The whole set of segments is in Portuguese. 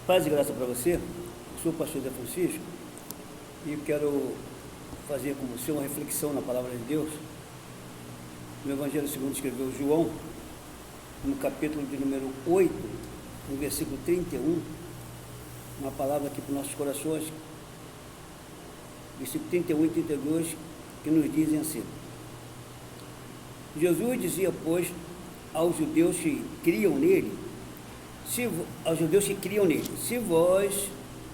Paz e graça para você. Eu sou o pastor Zé Francisco e quero fazer com você uma reflexão na palavra de Deus. No Evangelho segundo escreveu João, no capítulo de número 8, no versículo 31, uma palavra aqui para os nossos corações, versículo 31 e 32, que nos dizem assim: Jesus dizia, pois, aos judeus que criam nele, se vós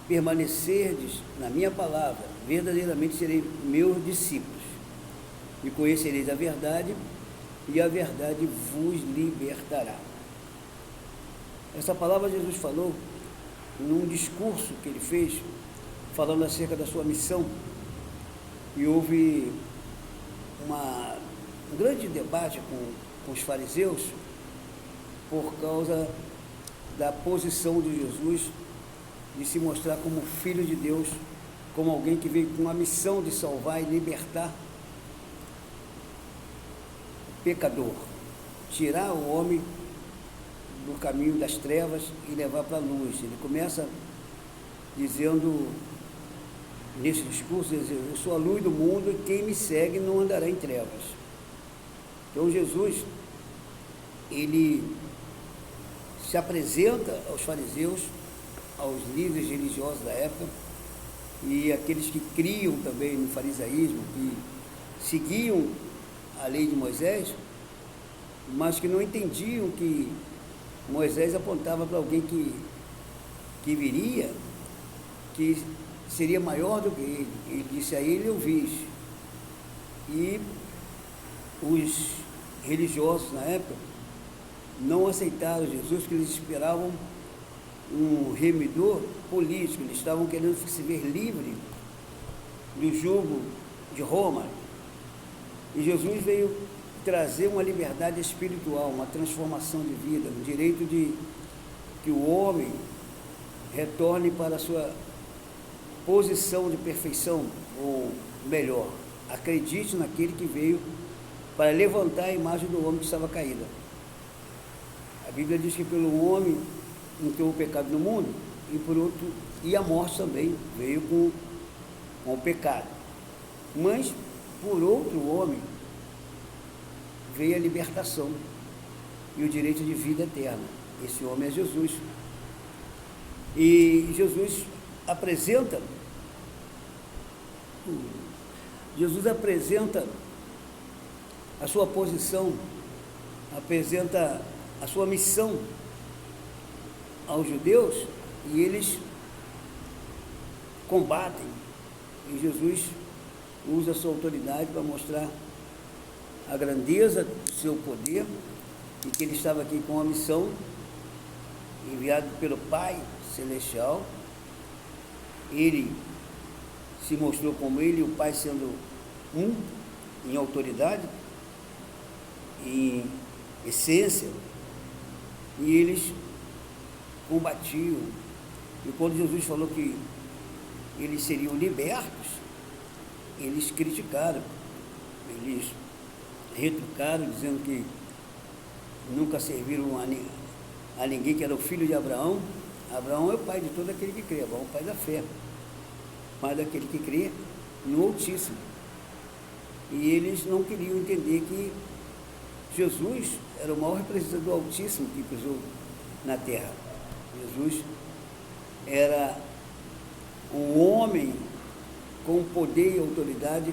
permanecerdes na minha palavra, verdadeiramente sereis meus discípulos, e conhecereis a verdade, e a verdade vos libertará. Essa palavra Jesus falou num discurso que ele fez, falando acerca da sua missão, e houve um grande debate com os fariseus por causa da posição de Jesus de se mostrar como filho de Deus, como alguém que veio com a missão de salvar e libertar o pecador, tirar o homem do caminho das trevas e levar para a luz. Ele começa dizendo, nesse discurso, eu sou a luz do mundo e quem me segue não andará em trevas. Então Jesus, ele se apresenta aos fariseus, aos líderes religiosos da época e aqueles que criam também no farisaísmo, que seguiam a lei de Moisés, mas que não entendiam que Moisés apontava para alguém que viria, que seria maior do que ele. Ele disse a ele, eu vis. E os religiosos na época não aceitaram Jesus, porque eles esperavam um remidor político, eles estavam querendo se ver livre do jugo de Roma. E Jesus veio trazer uma liberdade espiritual, uma transformação de vida, o direito de que o homem retorne para a sua posição de perfeição, ou melhor, acredite naquele que veio para levantar a imagem do homem que estava caída. A Bíblia diz que pelo homem entrou o pecado no mundo, e por outro, e a morte também veio com o pecado. Mas por outro homem veio a libertação e o direito de vida eterna. Esse homem é Jesus. E Jesus apresenta a sua posição, apresenta a sua missão aos judeus, e eles combatem, e Jesus usa a sua autoridade para mostrar a grandeza do seu poder, e que ele estava aqui com uma missão, enviado pelo Pai Celestial. Ele se mostrou como ele, o Pai sendo um, em autoridade, em essência, e eles combatiam. E quando Jesus falou que eles seriam libertos, eles criticaram, eles retrucaram, dizendo que nunca serviram a ninguém, que era o filho de Abraão. Abraão é o pai de todo aquele que crê, Abraão é o pai da fé, pai daquele que crê no Altíssimo. E eles não queriam entender que Jesus era o maior representante do Altíssimo que pisou na terra. Jesus era um homem com poder e autoridade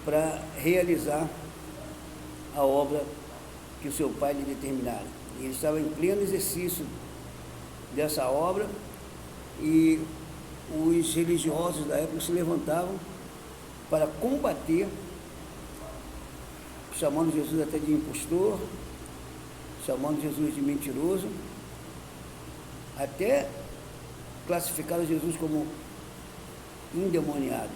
para realizar a obra que o seu pai lhe determinara. E ele estava em pleno exercício dessa obra, e os religiosos da época se levantavam para combater, chamando Jesus até de impostor, chamando Jesus de mentiroso, até classificaram Jesus como endemoniado.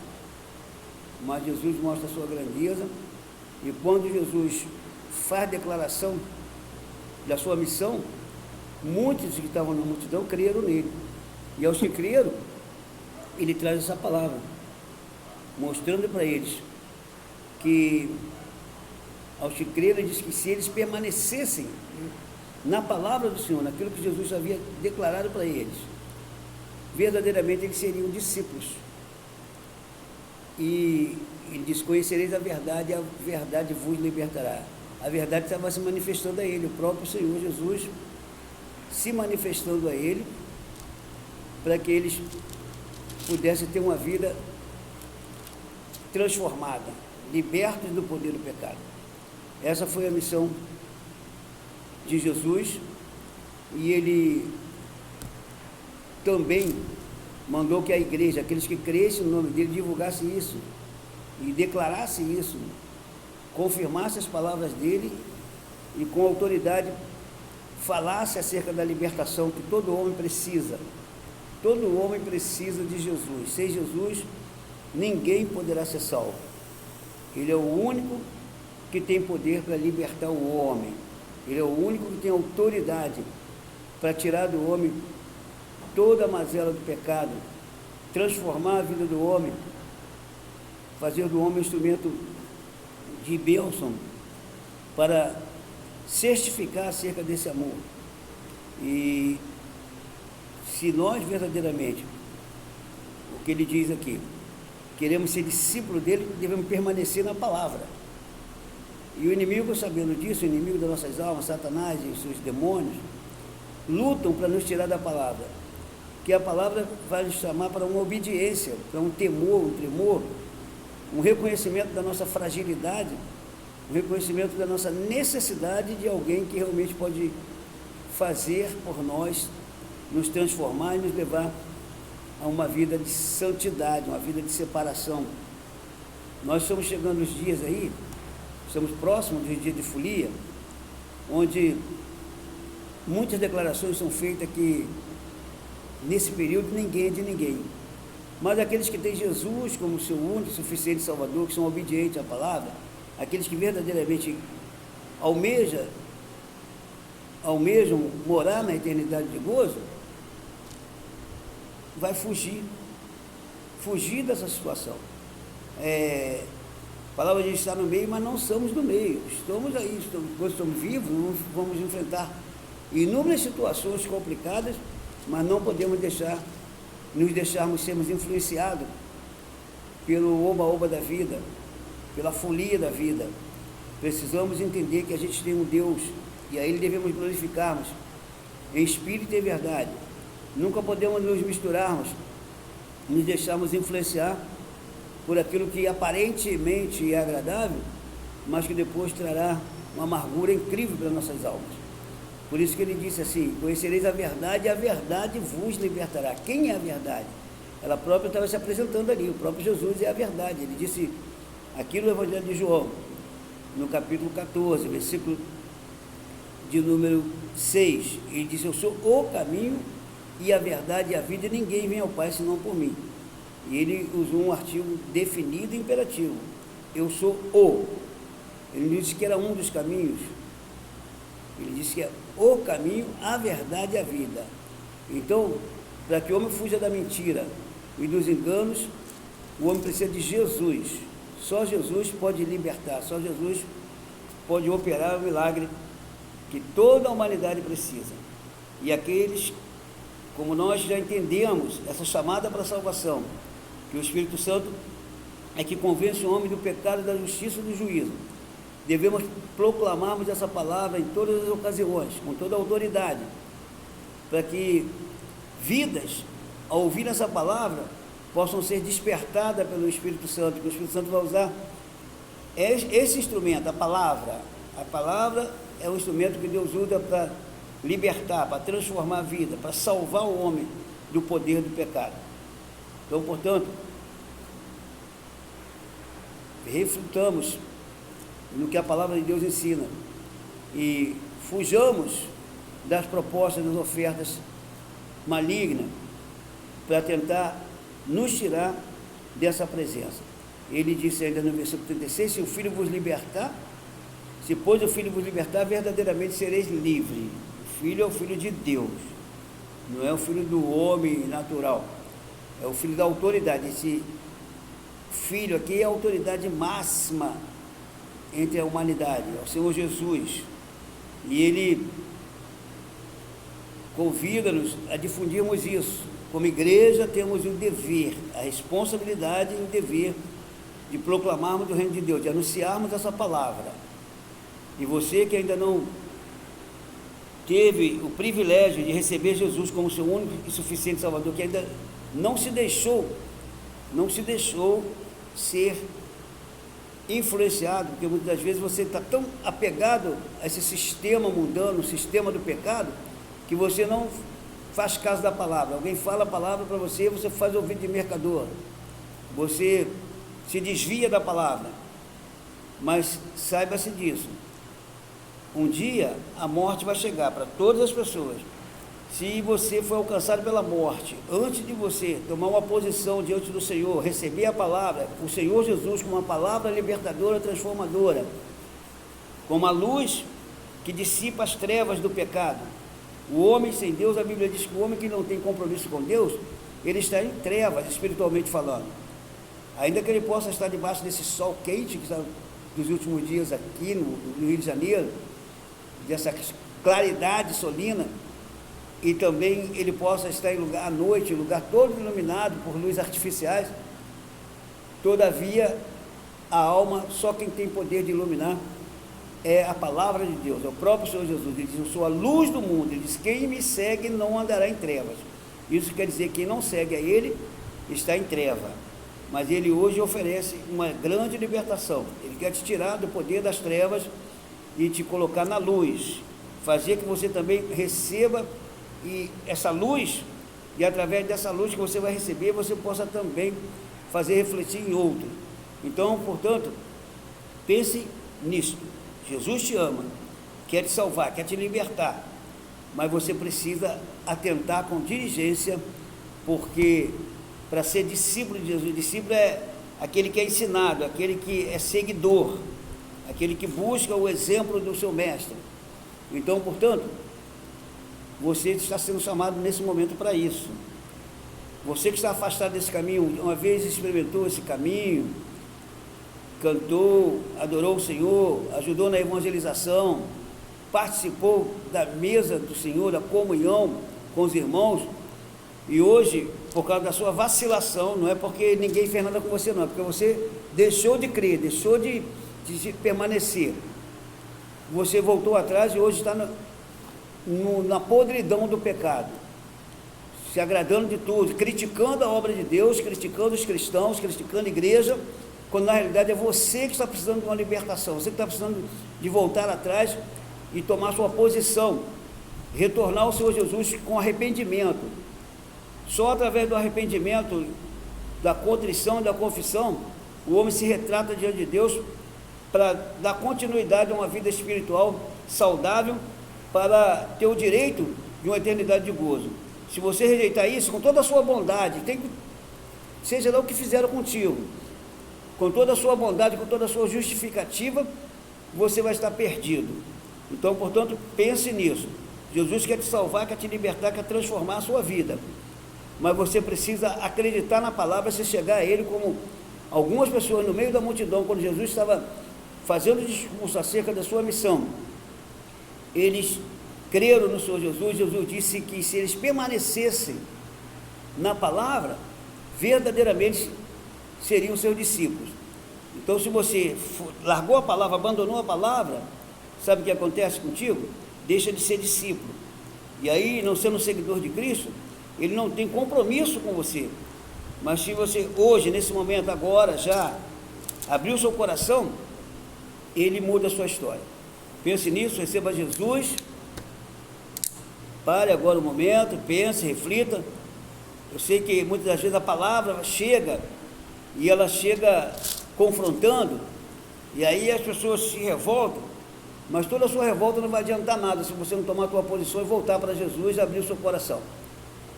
Mas Jesus mostra a sua grandeza, e quando Jesus faz declaração da sua missão, muitos que estavam na multidão creram nele. E aos que creram, ele traz essa palavra, mostrando para eles que, aos que creram, ele diz que se eles permanecessem na palavra do Senhor, naquilo que Jesus havia declarado para eles, verdadeiramente eles seriam discípulos. E ele diz: conhecereis a verdade vos libertará. A verdade estava se manifestando a ele, o próprio Senhor Jesus se manifestando a ele, para que eles pudessem ter uma vida transformada, libertos do poder do pecado. Essa foi a missão de Jesus, e ele também mandou que a igreja, aqueles que crescem no nome dele, divulgassem isso e declarassem isso, confirmassem as palavras dele e com autoridade falasse acerca da libertação que todo homem precisa. Todo homem precisa de Jesus. Sem Jesus, ninguém poderá ser salvo. Ele é o único que tem poder para libertar o homem. Ele é o único que tem autoridade para tirar do homem toda a mazela do pecado, transformar a vida do homem, fazer do homem um instrumento de bênção para certificar acerca desse amor. E se nós verdadeiramente, o que ele diz aqui, queremos ser discípulos dele, devemos permanecer na palavra. E o inimigo, sabendo disso, o inimigo das nossas almas, Satanás e seus demônios, lutam para nos tirar da palavra, que a palavra vai nos chamar para uma obediência, para um temor, um tremor, um reconhecimento da nossa fragilidade, um reconhecimento da nossa necessidade de alguém que realmente pode fazer por nós, nos transformar e nos levar a uma vida de santidade, uma vida de separação. Nós estamos chegando nos dias aí, estamos próximos dos dias de folia, onde muitas declarações são feitas que nesse período ninguém é de ninguém. Mas aqueles que têm Jesus como seu único e suficiente Salvador, que são obedientes à palavra, aqueles que verdadeiramente almejam morar na eternidade de gozo, vai fugir dessa situação. A palavra diz: está no meio, mas não somos do meio. Estamos aí, estamos vivos, vamos enfrentar inúmeras situações complicadas, mas não podemos nos deixarmos sermos influenciados pelo oba-oba da vida, pela folia da vida. Precisamos entender que a gente tem um Deus, e a Ele devemos glorificarmos em espírito e em verdade. Nunca podemos nos misturarmos, nos deixarmos influenciar por aquilo que aparentemente é agradável, mas que depois trará uma amargura incrível para nossas almas. Por isso que ele disse assim: conhecereis a verdade e a verdade vos libertará. Quem é a verdade? Ela própria estava se apresentando ali, o próprio Jesus é a verdade. Ele disse aqui no Evangelho de João, no capítulo 14, versículo de número 6, ele disse: eu sou o caminho e a verdade e a vida, e ninguém vem ao Pai senão por mim. E ele usou um artigo definido e imperativo: eu sou o. Ele não disse que era um dos caminhos, ele disse que é o caminho, a verdade e a vida. Então, para que o homem fuja da mentira e dos enganos, o homem precisa de Jesus. Só Jesus pode libertar, só Jesus pode operar o milagre que toda a humanidade precisa. E aqueles, como nós já entendemos essa chamada para a salvação, que o Espírito Santo é que convence o homem do pecado, da justiça e do juízo, devemos proclamarmos essa palavra em todas as ocasiões, com toda a autoridade, para que vidas, ao ouvir essa palavra, possam ser despertadas pelo Espírito Santo, que o Espírito Santo vai usar esse instrumento, a palavra. A palavra é um instrumento que Deus usa para libertar, para transformar a vida, para salvar o homem do poder do pecado. Então, portanto, reflitamos no que a palavra de Deus ensina e fujamos das propostas, das ofertas malignas, para tentar nos tirar dessa presença. Ele disse ainda no versículo 36: se o Filho vos libertar, se pois o Filho vos libertar, verdadeiramente sereis livres. O Filho é o Filho de Deus, não é o Filho do homem natural, é o Filho da autoridade. Esse Filho aqui é a autoridade máxima entre a humanidade, é o Senhor Jesus. E ele convida-nos a difundirmos isso. Como igreja, temos o dever, a responsabilidade e o dever de proclamarmos o reino de Deus, de anunciarmos essa palavra. E você que ainda não teve o privilégio de receber Jesus como seu único e suficiente Salvador, que ainda não se deixou ser influenciado, porque muitas das vezes você está tão apegado a esse sistema mundano, o sistema do pecado, que você não faz caso da palavra. Alguém fala a palavra para você, você faz ouvido de mercador, você se desvia da palavra. Mas saiba-se disso, um dia a morte vai chegar para todas as pessoas. Se você foi alcançado pela morte, antes de você tomar uma posição diante do Senhor, receber a palavra, o Senhor Jesus como uma palavra libertadora, transformadora, como a luz que dissipa as trevas do pecado. O homem sem Deus, a Bíblia diz que o homem que não tem compromisso com Deus, ele está em trevas, espiritualmente falando. Ainda que ele possa estar debaixo desse sol quente que está dos últimos dias aqui no Rio de Janeiro, dessa claridade solina, e também ele possa estar em lugar à noite, lugar todo iluminado por luzes artificiais, todavia a alma, só quem tem poder de iluminar é a palavra de Deus, é o próprio Senhor Jesus. Ele diz: eu sou a luz do mundo. Ele diz: quem me segue não andará em trevas. Isso quer dizer que quem não segue a ele está em treva, mas ele hoje oferece uma grande libertação. Ele quer te tirar do poder das trevas e te colocar na luz, fazer que você também receba e essa luz, e através dessa luz que você vai receber, você possa também fazer refletir em outro. Então, portanto, pense nisso. Jesus te ama, quer te salvar, quer te libertar, mas você precisa atentar com diligência, porque para ser discípulo de Jesus, discípulo é aquele que é ensinado, aquele que é seguidor, aquele que busca o exemplo do seu mestre. Então, portanto, você está sendo chamado nesse momento para isso. Você que está afastado desse caminho, uma vez experimentou esse caminho, cantou, adorou o Senhor, ajudou na evangelização, participou da mesa do Senhor, da comunhão com os irmãos, e hoje, por causa da sua vacilação, não é porque ninguém fez nada com você, não, é porque você deixou de crer, deixou de permanecer, você voltou atrás e hoje está na podridão do pecado, se agradando de tudo, criticando a obra de Deus, criticando os cristãos, criticando a igreja, quando na realidade é você que está precisando de uma libertação, você que está precisando de voltar atrás e tomar sua posição, retornar ao Senhor Jesus com arrependimento. Só através do arrependimento, da contrição e da confissão, o homem se retrata diante de Deus para dar continuidade a uma vida espiritual saudável, para ter o direito de uma eternidade de gozo. Se você rejeitar isso, com toda a sua bondade, seja lá o que fizeram contigo, com toda a sua bondade, com toda a sua justificativa, você vai estar perdido. Então, portanto, pense nisso. Jesus quer te salvar, quer te libertar, quer transformar a sua vida, mas você precisa acreditar na palavra, se chegar a Ele, como algumas pessoas no meio da multidão, quando Jesus estava fazendo discurso acerca da sua missão, eles creram no Senhor Jesus. Jesus disse que se eles permanecessem na palavra, verdadeiramente seriam seus discípulos. Então, se você largou a palavra, abandonou a palavra, sabe o que acontece contigo? Deixa de ser discípulo, e aí, não sendo seguidor de Cristo, ele não tem compromisso com você. Mas se você hoje, nesse momento, agora, já abriu seu coração, ele muda a sua história. Pense nisso, receba Jesus. Pare agora um momento, pense, reflita. Eu sei que muitas das vezes a palavra chega, e ela chega confrontando, e aí as pessoas se revoltam, mas toda a sua revolta não vai adiantar nada se você não tomar a sua posição e voltar para Jesus e abrir o seu coração.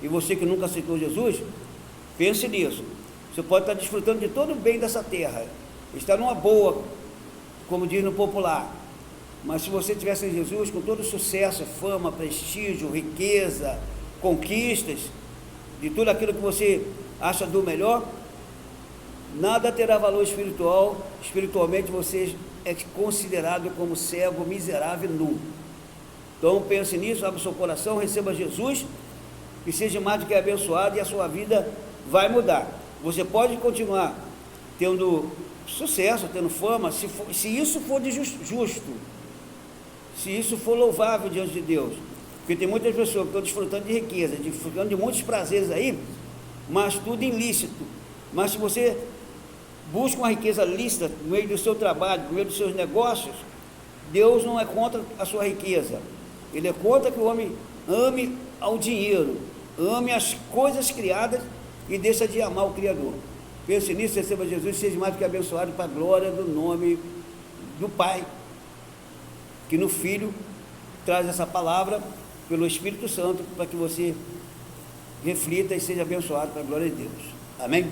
E você que nunca aceitou Jesus, pense nisso. Você pode estar desfrutando de todo o bem dessa terra, está numa boa, como diz no popular, mas se você tivesse em Jesus, com todo o sucesso, fama, prestígio, riqueza, conquistas, de tudo aquilo que você acha do melhor, nada terá valor espiritual. Espiritualmente você é considerado como cego, miserável, nu. Então pense nisso, abra o seu coração, receba Jesus e seja mais do que abençoado, e a sua vida vai mudar. Você pode continuar tendo sucesso, tendo fama, se isso for de justo, se isso for louvável diante de Deus. Porque tem muitas pessoas que estão desfrutando de riqueza, desfrutando de muitos prazeres aí, mas tudo ilícito. Mas se você busca uma riqueza lícita no meio do seu trabalho, no meio dos seus negócios, Deus não é contra a sua riqueza. Ele é contra que o homem ame ao dinheiro, ame as coisas criadas e deixa de amar o Criador. Pense nisso, receba Jesus, seja mais do que abençoado para a glória do nome do Pai, que no Filho traz essa palavra pelo Espírito Santo, para que você reflita e seja abençoado para a glória de Deus. Amém?